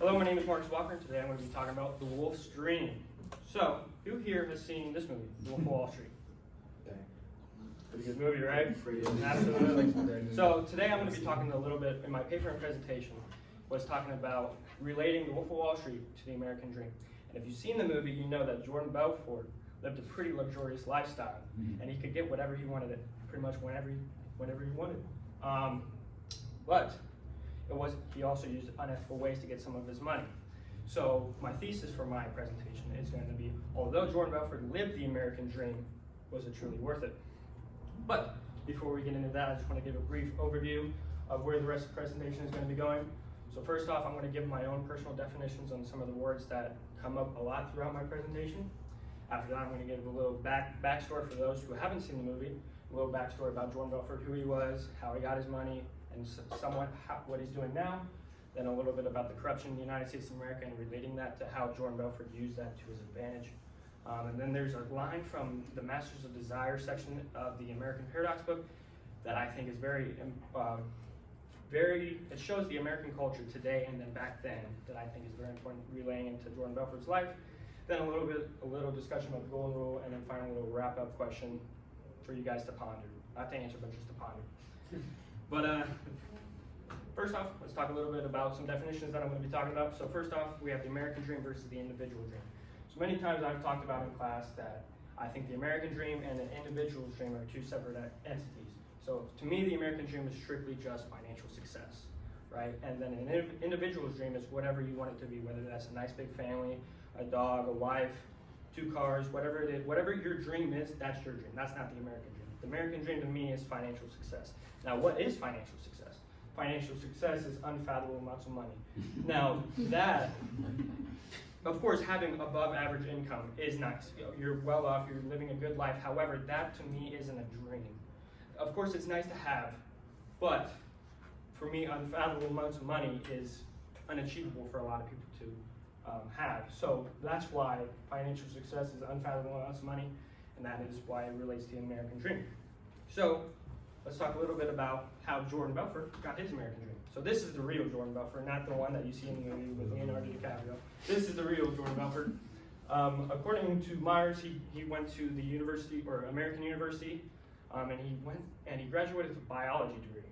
Hello, my name is Marcus Walker, and today I'm going to be talking about The Wolf's Dream. So, who here has seen this movie, The Wolf of Wall Street? Pretty good movie, right? Absolutely. So, today I'm going to be talking a little bit, in my paper and presentation, was talking about relating The Wolf of Wall Street to the American Dream. And if you've seen the movie, you know that Jordan Belfort lived a pretty luxurious lifestyle, and he could get whatever he wanted, pretty much whenever he wanted. But he also used unethical ways to get some of his money. So my thesis for my presentation is going to be, although Jordan Belfort lived the American dream, was it truly worth it? But before we get into that, I just want to give a brief overview of where the rest of the presentation is going to be going. So first off, I'm going to give my own personal definitions on some of the words that come up a lot throughout my presentation. After that, I'm going to give a little backstory for those who haven't seen the movie, a little backstory about Jordan Belfort, who he was, how he got his money, and somewhat what he's doing now. Then a little bit about the corruption in the United States of America and relating that to how Jordan Belfort used that to his advantage. And then there's a line from the Masters of Desire section of the American Paradox book that I think is it shows the American culture today and then back then that I think is very important, relaying into Jordan Belfort's life. Then a little discussion about the golden rule, and then finally a little wrap-up question for you guys to ponder. Not to answer, but just to ponder. But first off, let's talk a little bit about some definitions that I'm going to be talking about. So first off, we have the American dream versus the individual dream. So many times I've talked about in class that I think the American dream and the individual's dream are two separate entities. So to me, the American dream is strictly just financial success, right? And then an individual's dream is whatever you want it to be, whether that's a nice big family, a dog, a wife, 2 cars, whatever it is, whatever your dream is, that's your dream. That's not the American dream. The American dream to me is financial success. Now, what is financial success? Financial success is unfathomable amounts of money. Now, that, of course, having above average income is nice. You're well off, you're living a good life. However, that to me isn't a dream. Of course, it's nice to have, but for me, unfathomable amounts of money is unachievable for a lot of people to have. So that's why financial success is unfathomable amounts of money, and that is why it relates to the American dream. So let's talk a little bit about how Jordan Belfort got his American dream. So this is the real Jordan Belfort, not the one that you see in the movie with Leonardo DiCaprio. This is the real Jordan Belfort. According to Myers, he went to the university, or American University, and he graduated with a biology degree.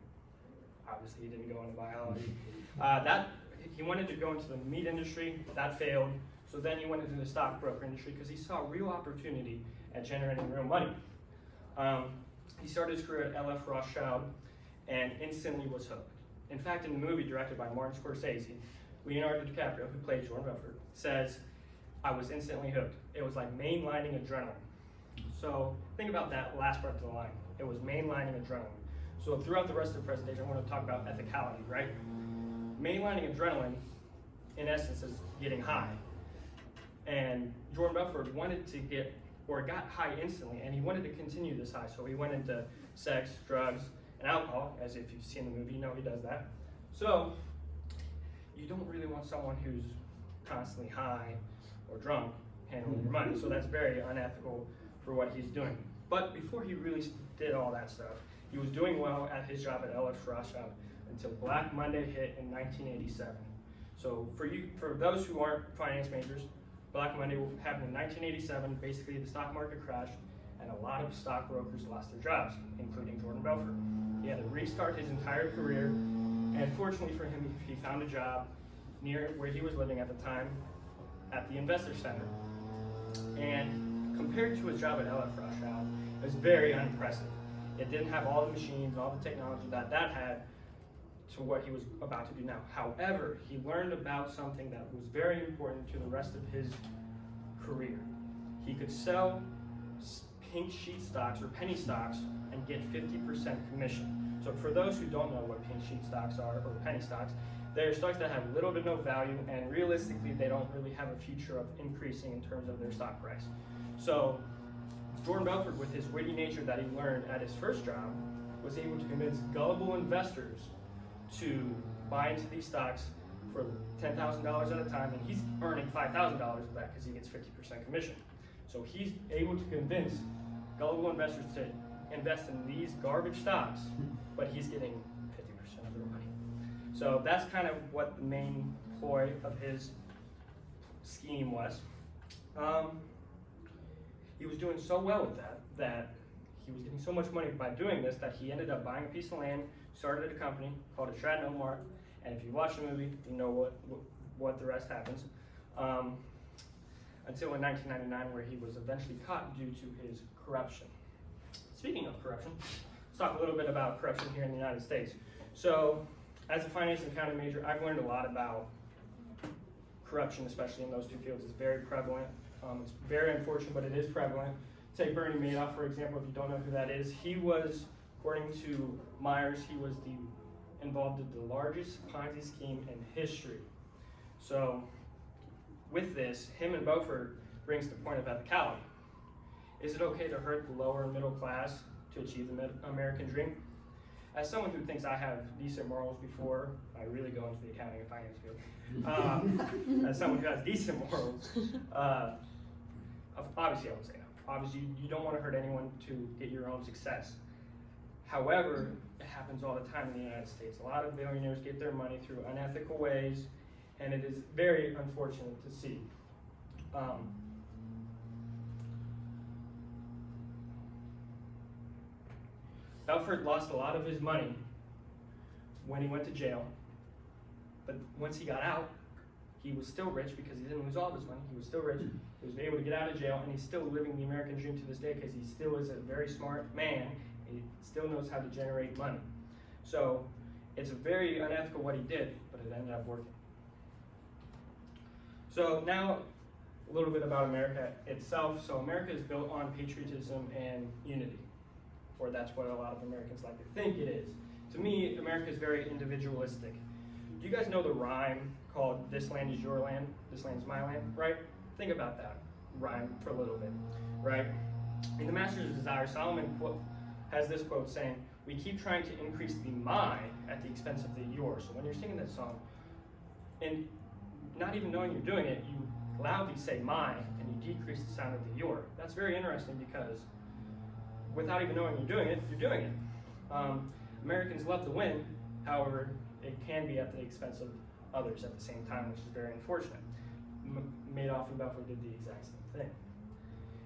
Obviously, he didn't go into biology. He wanted to go into the meat industry. That failed. So then he went into the stockbroker industry because he saw real opportunity at generating real money. He started his career at L.F. Rothschild and instantly was hooked. In fact, in the movie directed by Martin Scorsese, Leonardo DiCaprio, who played Jordan Belfort, says, "I was instantly hooked. It was like mainlining adrenaline." So think about that last part of the line. It was mainlining adrenaline. So throughout the rest of the presentation, I want to talk about ethicality, right? Mainlining adrenaline, in essence, is getting high. And Jordan Belfort wanted to got high instantly, and he wanted to continue this high. So he went into sex, drugs, and alcohol, as if you've seen the movie, you know he does that. So you don't really want someone who's constantly high or drunk handling your money. So that's very unethical for what he's doing. But before he really did all that stuff, he was doing well at his job at L.F. Rothschild until Black Monday hit in 1987. So for those who aren't finance majors, Black Monday happened in 1987. Basically, the stock market crashed, and a lot of stockbrokers lost their jobs, including Jordan Belfort. He had to restart his entire career, and fortunately for him, he found a job near where he was living at the time, at the Investor Center. And compared to his job at L.F. Rothschild, it was very unimpressive. It didn't have all the machines, all the technology that had to what he was about to do now. However, he learned about something that was very important to the rest of his career. He could sell pink sheet stocks or penny stocks and get 50% commission. So for those who don't know what pink sheet stocks are or penny stocks, they're stocks that have little to no value, and realistically they don't really have a future of increasing in terms of their stock price. So Jordan Belfort, with his witty nature that he learned at his first job, was able to convince gullible investors to buy into these stocks for $10,000 at a time, and he's earning $5,000 of that because he gets 50% commission. So he's able to convince gullible investors to invest in these garbage stocks, but he's getting 50% of their money. So that's kind of what the main ploy of his scheme was. He was doing so well with that he was getting so much money by doing this that he ended up buying a piece of land, started a company called Stratton Mart, and if you watch the movie, you know what the rest happens. Until in 1999, where he was eventually caught due to his corruption. Speaking of corruption, let's talk a little bit about corruption here in the United States. So, as a finance and accounting major, I've learned a lot about corruption, especially in those two fields. It's very prevalent. It's very unfortunate, but it is prevalent. Take Bernie Madoff, for example, if you don't know who that is. He was, according to Myers, he was involved in the largest Ponzi scheme in history. So, with this, him and Beaufort brings the point of ethicality. Is it okay to hurt the lower middle class to achieve the American dream? As someone who thinks I have decent morals before I really go into the accounting and finance field, as someone who has decent morals, obviously I would say no. Obviously, you don't want to hurt anyone to get your own success. However, it happens all the time in the United States. A lot of billionaires get their money through unethical ways, and it is very unfortunate to see. Belfort lost a lot of his money when he went to jail, but once he got out, he was still rich because he didn't lose all of his money. He was still rich. He was able to get out of jail, and he's still living the American dream to this day because he still is a very smart man. He still knows how to generate money. So it's very unethical what he did, but it ended up working. So now a little bit about America itself. So America is built on patriotism and unity, or that's what a lot of Americans like to think it is. To me, America is very individualistic. Do you guys know the rhyme called "This land is your land, this land is my land," right? Think about that rhyme for a little bit, right? In The Master's Desire, Solomon has this quote saying, "We keep trying to increase the my at the expense of the your." So when you're singing that song, and not even knowing you're doing it, you loudly say my, and you decrease the sound of the your. That's very interesting because without even knowing you're doing it, you're doing it. Americans love to win, however, it can be at the expense of others at the same time, which is very unfortunate. Madoff and Belfort did the exact same thing.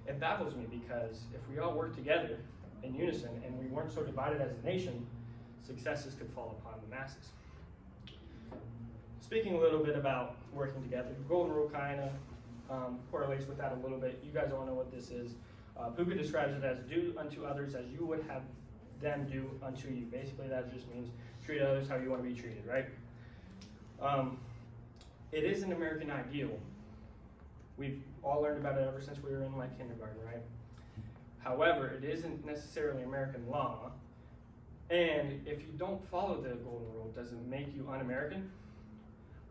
It baffles me because if we all work together in unison and we weren't so divided as a nation, successes could fall upon the masses. Speaking a little bit about working together, the Golden Rule kind of correlates with that a little bit. You guys all know what this is. Puka describes it as do unto others as you would have them do unto you. Basically, that just means treat others how you want to be treated, right? It is an American ideal. We've all learned about it ever since we were in like kindergarten, right? However, it isn't necessarily American law. And if you don't follow the Golden Rule, does it make you un-American?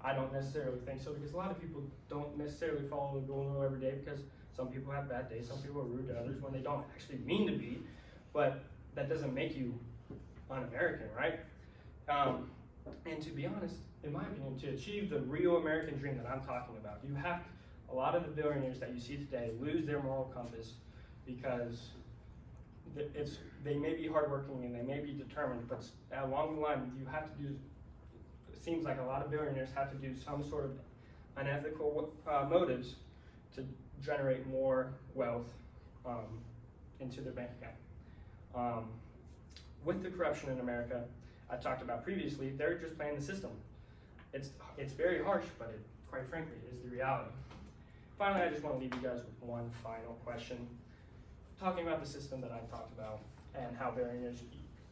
I don't necessarily think so, because a lot of people don't necessarily follow the Golden Rule every day because some people have bad days, some people are rude to others when they don't actually mean to be, but that doesn't make you un-American, right? And to be honest, in my opinion, to achieve the real American dream that I'm talking about, you have to, a lot of the billionaires that you see today lose their moral compass because they may be hardworking and they may be determined, but along the line, you have to do, it seems like a lot of billionaires have to do some sort of unethical motives to generate more wealth into their bank account. With the corruption in America, I talked about previously, they're just playing the system. It's very harsh, but it, quite frankly, is the reality. Finally, I just want to leave you guys with one final question. Talking about the system that I talked about and how billionaires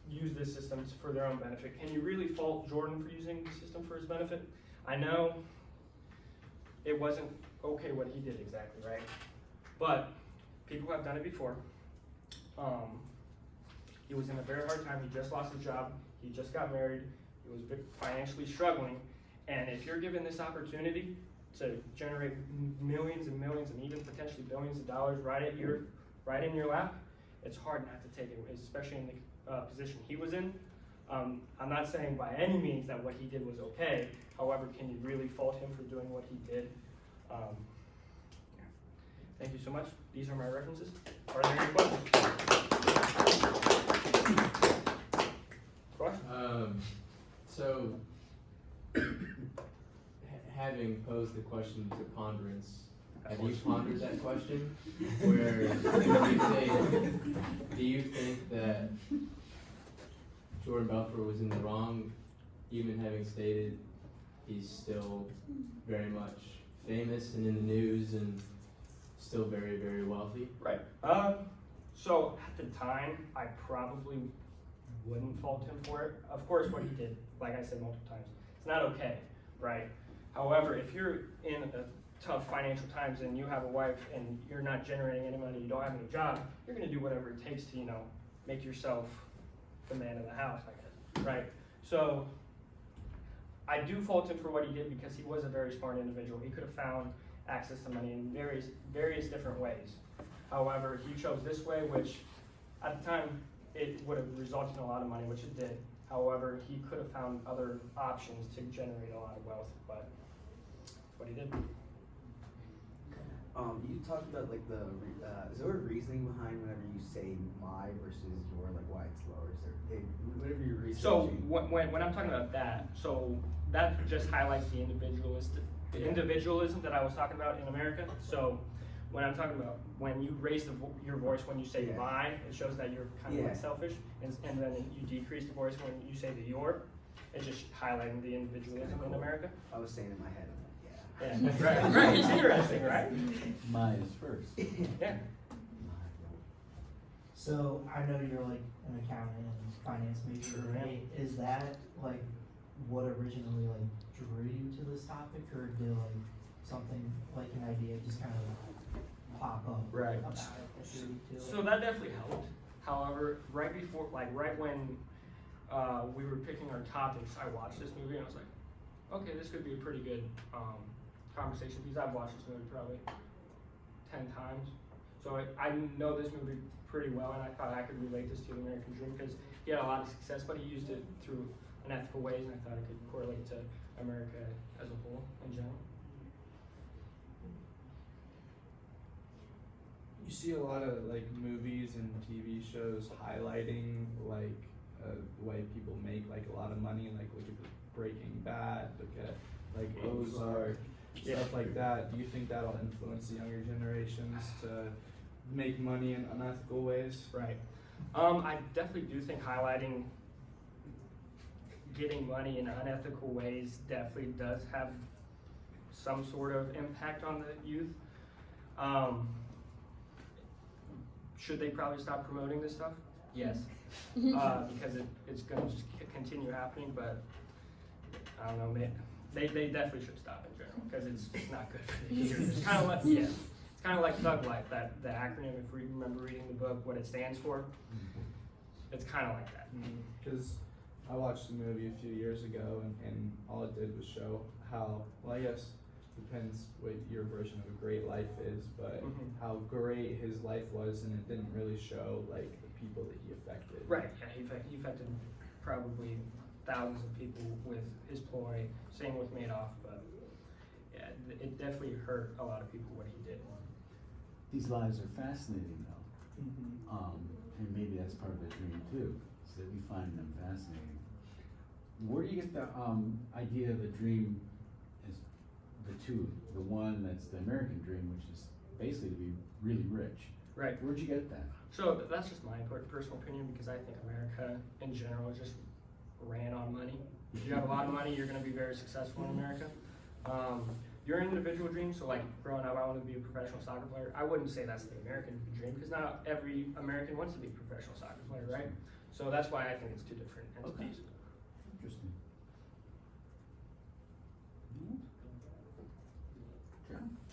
use this system for their own benefit, can you really fault Jordan for using the system for his benefit? I know it wasn't okay what he did exactly, right? But people have done it before. He was in a very hard time. He just lost his job. He just got married. He was financially struggling. And if you're given this opportunity to generate millions and millions and even potentially billions of dollars right in your lap, it's hard not to take it, especially in the position he was in. I'm not saying by any means that what he did was okay. However, can you really fault him for doing what he did? Yeah. Thank you so much. These are my references. Are there any questions? So having posed the question to ponderance, have you pondered that question? Where do you think that Jordan Belfort was in the wrong, even having stated he's still very much famous and in the news and still very, very wealthy? Right. So at the time, I probably wouldn't fault him for it. Of course, what he did, like I said multiple times, it's not okay, right? However, if you're in a tough financial times and you have a wife and you're not generating any money, you don't have any job, you're gonna do whatever it takes to, make yourself the man of the house, I guess, right? So I do fault him for what he did because he was a very smart individual. He could have found access to money in various different ways. However, he chose this way, which at the time it would have resulted in a lot of money, which it did. However, he could have found other options to generate a lot of wealth, but that's what he did. You talked about like is there a reasoning behind whenever you say my versus your, like why it's lower? Is there, whatever you're researching? So when I'm talking about that, so that just highlights the individualism that I was talking about in America. So when I'm talking about when you raise your voice when you say my, it shows that you're kind of like selfish, and then you decrease the voice when you say the your. It's just highlighting the individualism in America. I was saying in my head. Yeah, right. It's interesting, right? Mine is first. Yeah. So I know you're like an accountant and finance major, Sure, right? Is that like what originally like drew you to this topic, or did like something like an idea just kind of pop up Right. about it that drew you to it? So that definitely helped. However, right when we were picking our topics, I watched this movie and I was like, okay, this could be a pretty good conversation piece. I've watched this movie probably 10 times. So I know this movie pretty well, and I thought I could relate this to the American Dream because he had a lot of success, but he used it through unethical ways, and I thought it could correlate to America as a whole in general. You see a lot of like movies and TV shows highlighting like the way people make like a lot of money, like look at Breaking Bad, look at like Ozark, stuff like that. Do you think that'll influence the younger generations to make money in unethical ways? Right. I definitely do think highlighting getting money in unethical ways definitely does have some sort of impact on the youth. Should they probably stop promoting this stuff? Yes. Because it's going to just continue happening, but I don't know, man. They definitely should stop in general because it's not good for the youth. It's kind of like it's kind of like Thug Life, that the acronym. If you remember reading the book, what it stands for, it's kind of like that. Because I watched the movie a few years ago, and all it did was show how, well, I guess depends what your version of a great life is, but how great his life was, and it didn't really show like the people that he affected. Right. Yeah, he affected probably thousands of people with his ploy. Same with Madoff, but yeah, it definitely hurt a lot of people what he did. These lives are fascinating though. And maybe that's part of the dream too, so that we find them fascinating. Where do you get the idea of the dream as the two? The one that's the American dream, which is basically to be really rich. Right. Where'd you get that? So that's just my personal opinion because I think America in general just ran on money. If you have a lot of money, you're going to be very successful in America. Your individual dream, so like growing up, I want to be a professional soccer player. I wouldn't say that's the American dream because not every American wants to be a professional soccer player, right? So that's why I think it's two different entities. Interesting.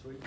Sweet.